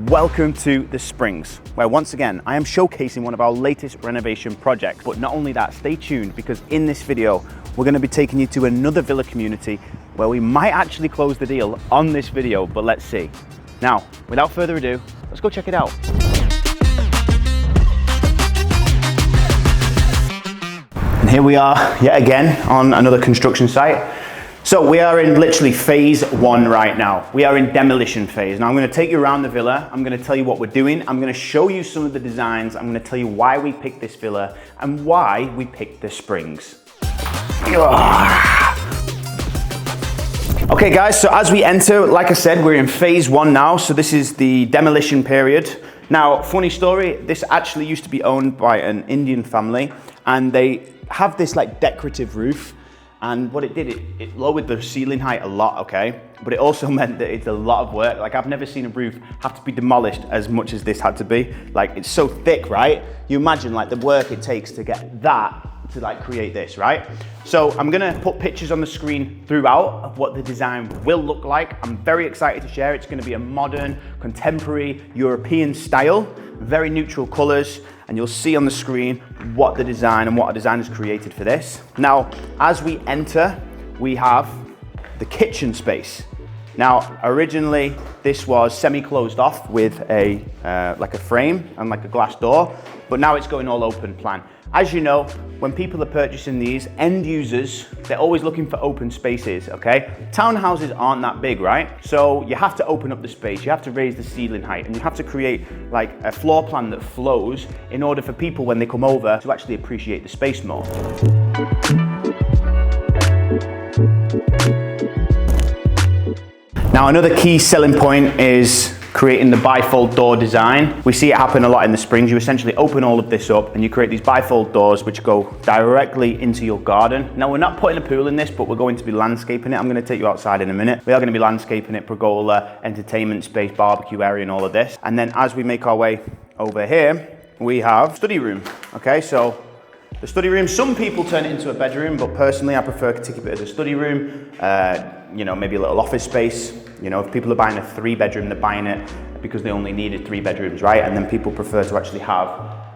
Welcome to The Springs, where once again, I am showcasing one of our latest renovation projects. But not only that, stay tuned because in this video, we're gonna be taking you to another villa community where we might actually close the deal on this video, but let's see. Now, without further ado, let's go check it out. And here we are yet again on another construction site. So we are in literally phase one right now. We are in demolition phase. Now I'm gonna take you around the villa. I'm gonna tell you what we're doing. I'm gonna show you some of the designs. I'm gonna tell you why we picked this villa and why we picked the Springs. Okay guys, so as we enter, like I said, we're in phase one now. So this is the demolition period. Now, funny story, this actually used to be owned by an Indian family and they have this like decorative roof. And what it did, it lowered the ceiling height a lot, okay? But it also meant that it's a lot of work. Like I've never seen a roof have to be demolished as much as this had to be. Like it's so thick, right? You imagine like the work it takes to get that to like create this, right? So I'm gonna put pictures on the screen throughout of what the design will look like. I'm very excited to share. It's gonna be a modern, contemporary, European style, very neutral colors, and you'll see on the screen what the design and what our designers created for this. Now, as we enter, we have the kitchen space. Now, originally, this was semi-closed off with a like a frame and like a glass door, but now it's going all open plan. As you know, when people are purchasing these, end users, they're always looking for open spaces, okay? Townhouses aren't that big, right? So you have to open up the space, you have to raise the ceiling height, and you have to create like a floor plan that flows in order for people when they come over to actually appreciate the space more. Now, another key selling point is creating the bifold door design. We see it happen a lot in the Springs. You essentially open all of this up and you create these bifold doors which go directly into your garden. Now we're not putting a pool in this, but we're going to be landscaping it. I'm going to take you outside in a minute. We are going to be landscaping it, pergola, entertainment space, barbecue area and all of this. And then as we make our way over here, we have study room. Okay, so the study room, some people turn it into a bedroom, but personally I prefer to keep it as a study room. You know, maybe a little office space. You know, if people are buying a 3-bedroom, they're buying it because they only needed 3 bedrooms, right? And then people prefer to actually have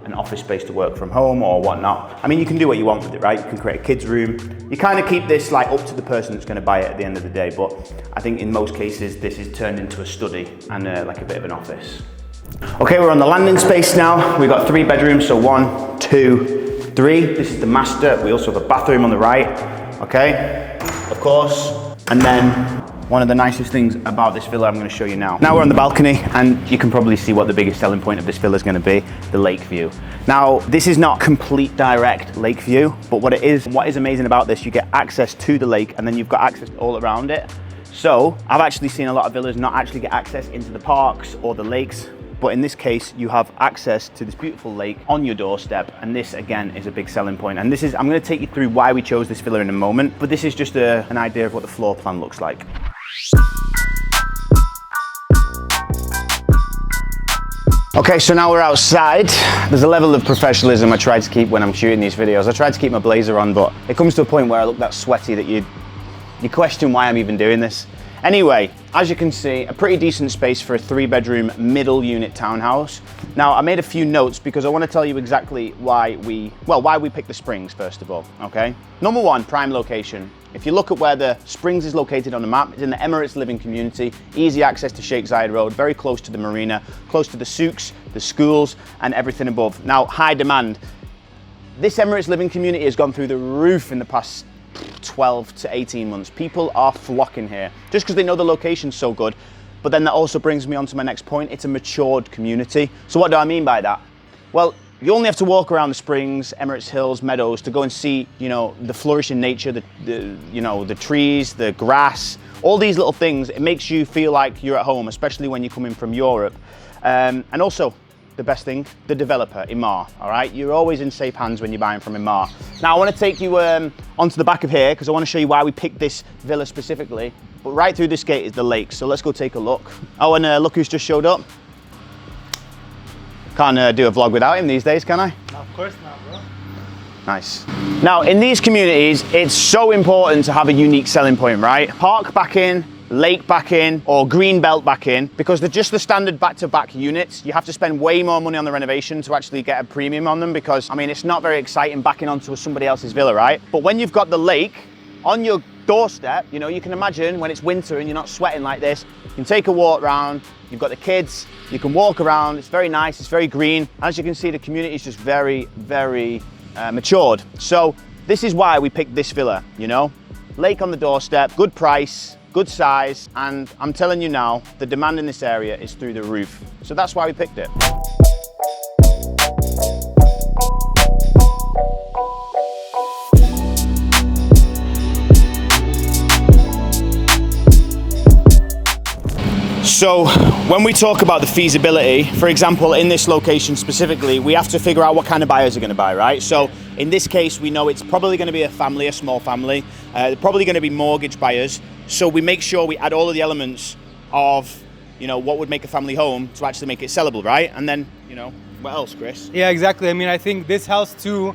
an office space to work from home or whatnot. I mean, you can do what you want with it, right? You can create a kid's room. You kind of keep this like up to the person that's going to buy it at the end of the day. But I think in most cases, this is turned into a study and like a bit of an office. Okay, we're on the landing space now. We've got 3 bedrooms, so 1, 2, 3. This is the master. We also have a bathroom on the right, okay? Of course. And then one of the nicest things about this villa I'm going to show you now. Now we're on the balcony and you can probably see what the biggest selling point of this villa is going to be, the lake view. Now this is not complete direct lake view, but what is amazing about this, you get access to the lake and then you've got access all around it. So I've actually seen a lot of villas not actually get access into the parks or the lakes, but in this case you have access to this beautiful lake on your doorstep, and this again is a big selling point. And this is, I'm going to take you through why we chose this villa in a moment, but this is just an idea of what the floor plan looks like. Okay, so now we're outside. There's a level of professionalism I try to keep when I'm shooting these videos. I try to keep my blazer on, but it comes to a point where I look that sweaty that you question why I'm even doing this. Anyway, as you can see, a pretty decent space for a 3-bedroom middle unit townhouse. Now, I made a few notes because I want to tell you exactly why we picked the Springs, first of all, okay? Number one, prime location. If you look at where the Springs is located on the map, it's in the Emirates living community, easy access to Sheikh Zayed Road, very close to the marina, close to the souks, the schools, and everything above. Now, high demand. This Emirates living community has gone through the roof in the past 12 to 18 months. People are flocking here just because they know the location's so good. But then that also brings me on to my next point. It's a matured community. So what do I mean by that? Well, you only have to walk around the Springs, Emirates Hills, Meadows to go and see, you know, the flourishing nature, the trees, the grass, all these little things. It makes you feel like you're at home, especially when you're coming from Europe. And also, the best thing, the developer, Imar, all right? You're always in safe hands when you're buying from Imar. Now, I want to take you onto the back of here because I want to show you why we picked this villa specifically. But right through this gate is the lake, so let's go take a look. Oh, and look who's just showed up. Can't do a vlog without him these days, can I? No, of course not, bro. Nice. Now, in these communities, it's so important to have a unique selling point, right? Park back in, lake back in or green belt back in, because they're just the standard back-to-back units. You have to spend way more money on the renovation to actually get a premium on them, because I mean, it's not very exciting backing onto somebody else's villa, right? But when you've got the lake on your doorstep, you know, you can imagine when it's winter and you're not sweating like this, you can take a walk around, you've got the kids, you can walk around, it's very nice, it's very green. As you can see, the community is just very, very matured. So this is why we picked this villa, you know? Lake on the doorstep, good price, good size, and I'm telling you now, the demand in this area is through the roof. So that's why we picked it. So when we talk about the feasibility, for example, in this location specifically, we have to figure out what kind of buyers are going to buy, right? So in this case, we know it's probably going to be a family, a small family. They're probably going to be mortgage buyers. So we make sure we add all of the elements of, you know, what would make a family home to actually make it sellable, right? And then, you know, what else, Chris? Yeah, exactly. I mean, I think this house too,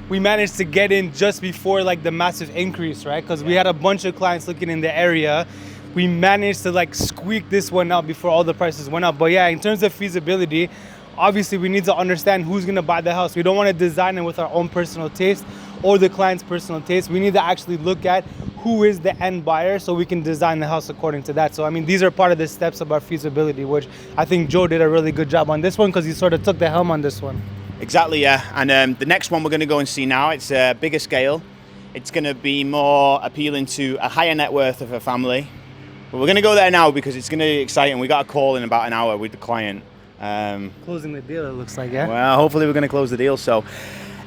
we managed to get in just before like the massive increase, right? Because we had a bunch of clients looking in the area. We managed to like squeak this one out before all the prices went up. But yeah, in terms of feasibility, obviously we need to understand who's gonna buy the house. We don't want to design it with our own personal taste or the client's personal taste. We need to actually look at who is the end buyer so we can design the house according to that. So I mean, these are part of the steps of our feasibility, which I think Joe did a really good job on this one because he sort of took the helm on this one. Exactly, yeah. And the next one we're gonna go and see now, it's a bigger scale. It's gonna be more appealing to a higher net worth of a family. But we're gonna go there now because it's gonna be exciting. We got a call in about an hour with the client. Closing the deal, it looks like, yeah? Well, hopefully we're gonna close the deal. So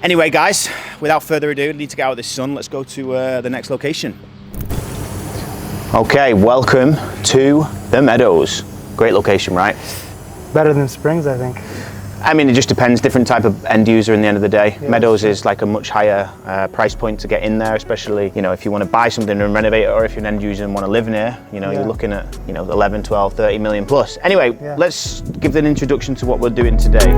anyway, guys, without further ado, need to get out of this sun. Let's go to the next location. Okay, welcome to the Meadows. Great location, right? Better than Springs, I think. I mean, it just depends, different type of end user in the end of the day. Yeah, Meadows is like a much higher price point to get in there, especially, you know, if you want to buy something and renovate it, or if you're an end user and want to live near, you know, you're looking at, you know, 11, 12, 30 million plus. Anyway, let's give an introduction to what we're doing today.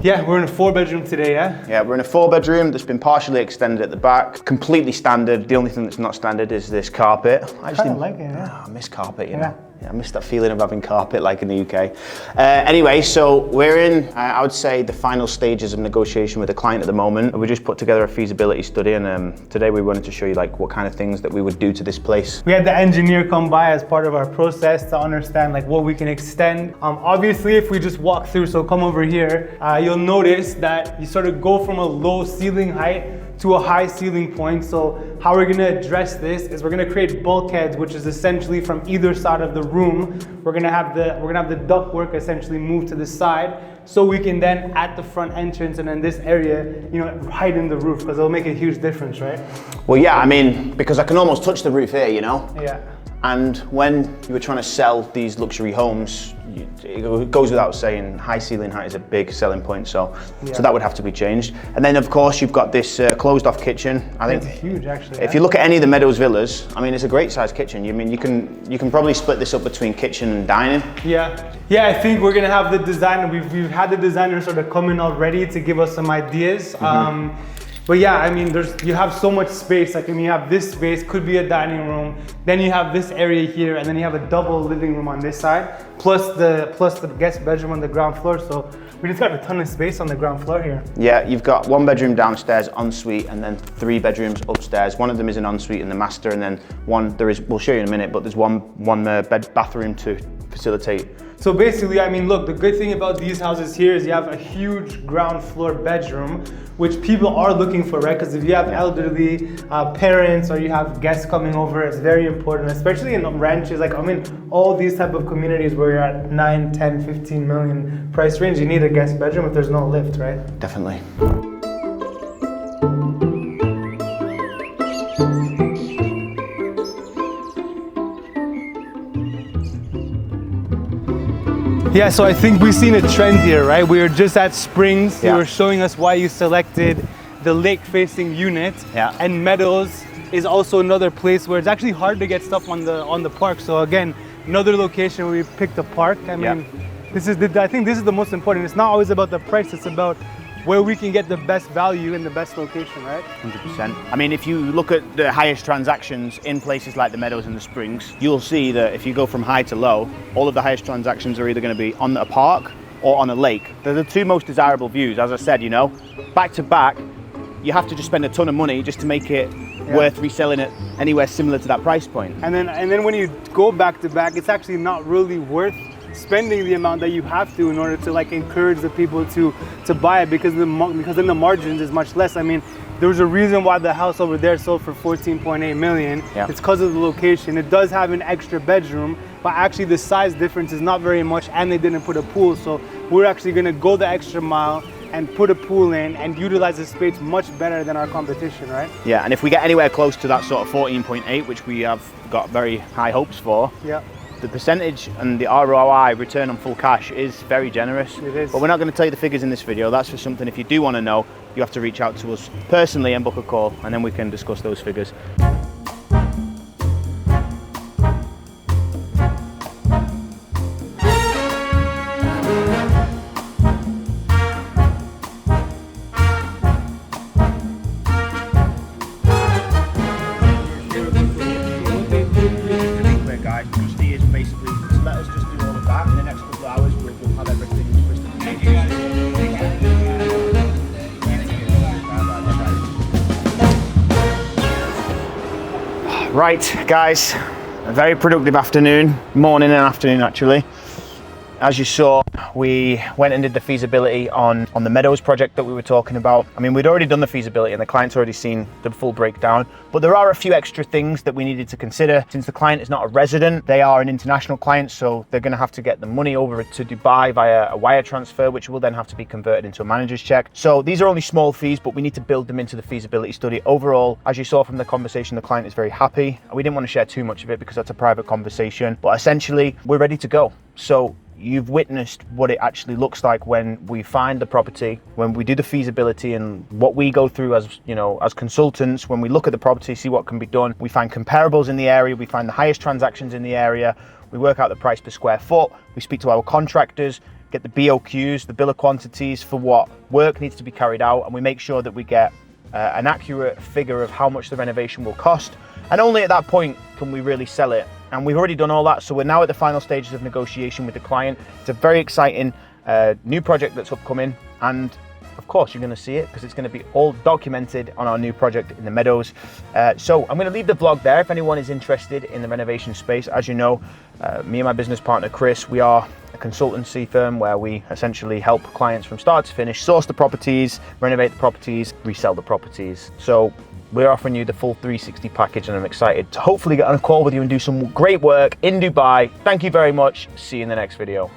Yeah, we're in a 4-bedroom today, yeah? Yeah, we're in a 4-bedroom that's been partially extended at the back, completely standard. The only thing that's not standard is this carpet. I kind of like it, yeah. Oh, I miss carpet, you know. Yeah, I miss that feeling of having carpet like in the UK. Anyway, so we're in, I would say, the final stages of negotiation with the client at the moment. We just put together a feasibility study, and today we wanted to show you like what kind of things that we would do to this place. We had the engineer come by as part of our process to understand like what we can extend. Obviously, if we just walk through, so come over here, you'll notice that you sort of go from a low ceiling height to a high ceiling point. So how we're gonna address this is we're gonna create bulkheads, which is essentially from either side of the room. We're gonna have the ductwork essentially move to the side, so we can then at the front entrance and in this area, you know, heighten the roof, because it'll make a huge difference, right? Well, yeah, I mean, because I can almost touch the roof here, you know? Yeah. And when you were trying to sell these luxury homes, it goes without saying, high ceiling height is a big selling point, so that would have to be changed. And then of course you've got this closed off kitchen. I think it's huge actually. If you look at any of the Meadows villas, I mean, it's a great sized kitchen. You mean you can probably split this up between kitchen and dining. Yeah, I think we're gonna have the designer. We've had the designer sort of come in already to give us some ideas. But yeah, I mean, you have so much space. Like, I mean, you have this space, could be a dining room. Then you have this area here, and then you have a double living room on this side, plus the guest bedroom on the ground floor. So we just got a ton of space on the ground floor here. Yeah, you've got 1 bedroom downstairs, ensuite, and then 3 bedrooms upstairs. One of them is an ensuite in the master, and then we'll show you in a minute, but there's one bathroom to facilitate. So basically, I mean, look, the good thing about these houses here is you have a huge ground floor bedroom, which people are looking for, right? Because if you have elderly parents or you have guests coming over, it's very important, especially in ranches. Like, I mean, all these type of communities where you're at 9, 10, 15 million price range, you need a guest bedroom if there's no lift, right? Definitely. Yeah, so I think we've seen a trend here, right? We were just at Springs. You were showing us why you selected the lake-facing unit. Yeah. And Meadows is also another place where it's actually hard to get stuff on the park. So again, another location where we picked the park. I mean, I think this is the most important. It's not always about the price, it's about where we can get the best value in the best location, right? 100%. I mean, if you look at the highest transactions in places like the Meadows and the Springs, you'll see that if you go from high to low, all of the highest transactions are either going to be on a park or on a lake. They're the two most desirable views. As I said, you know, back to back, you have to just spend a ton of money just to make it worth reselling it anywhere similar to that price point. And then when you go back to back, it's actually not really worth spending the amount that you have to in order to like encourage the people to buy it, because then the margins is much less. I mean, there was a reason why the house over there sold for 14.8 million. It's because of the location. It does have an extra bedroom, but actually the size difference is not very much, and they didn't put a pool. So we're actually going to go the extra mile and put a pool in and utilize the space much better than our competition, right? Yeah, and if we get anywhere close to that sort of 14.8, which we have got very high hopes for, the percentage and the ROI, return on full cash, is very generous. It is. But we're not going to tell you the figures in this video. That's for something, if you do want to know, you have to reach out to us personally and book a call, and then we can discuss those figures. Right, guys, a very productive morning and afternoon actually. As you saw, we went and did the feasibility on the Meadows project that we were talking about. I mean, we'd already done the feasibility and the client's already seen the full breakdown, but there are a few extra things that we needed to consider. Since the client is not a resident, they are an international client, so they're gonna have to get the money over to Dubai via a wire transfer, which will then have to be converted into a manager's check. So these are only small fees, but we need to build them into the feasibility study. Overall, as you saw from the conversation, the client is very happy. We didn't want to share too much of it because that's a private conversation, but essentially we're ready to go. So you've witnessed what it actually looks like when we find the property, when we do the feasibility, and what we go through as, you know, as consultants, when we look at the property, see what can be done. We find comparables in the area, we find the highest transactions in the area, we work out the price per square foot, we speak to our contractors, get the BOQs, the bill of quantities for what work needs to be carried out, and we make sure that we get an accurate figure of how much the renovation will cost. And only at that point can we really sell it. And we've already done all that, so we're now at the final stages of negotiation with the client. It's a very exciting new project that's upcoming, and of course you're going to see it because it's going to be all documented on our new project in the Meadows. So I'm going to leave the vlog there if anyone is interested in the renovation space. As you know, me and my business partner Chris, we are a consultancy firm where we essentially help clients from start to finish source the properties, renovate the properties, resell the properties. So we're offering you the full 360 package, and I'm excited to hopefully get on a call with you and do some great work in Dubai. Thank you very much. See you in the next video.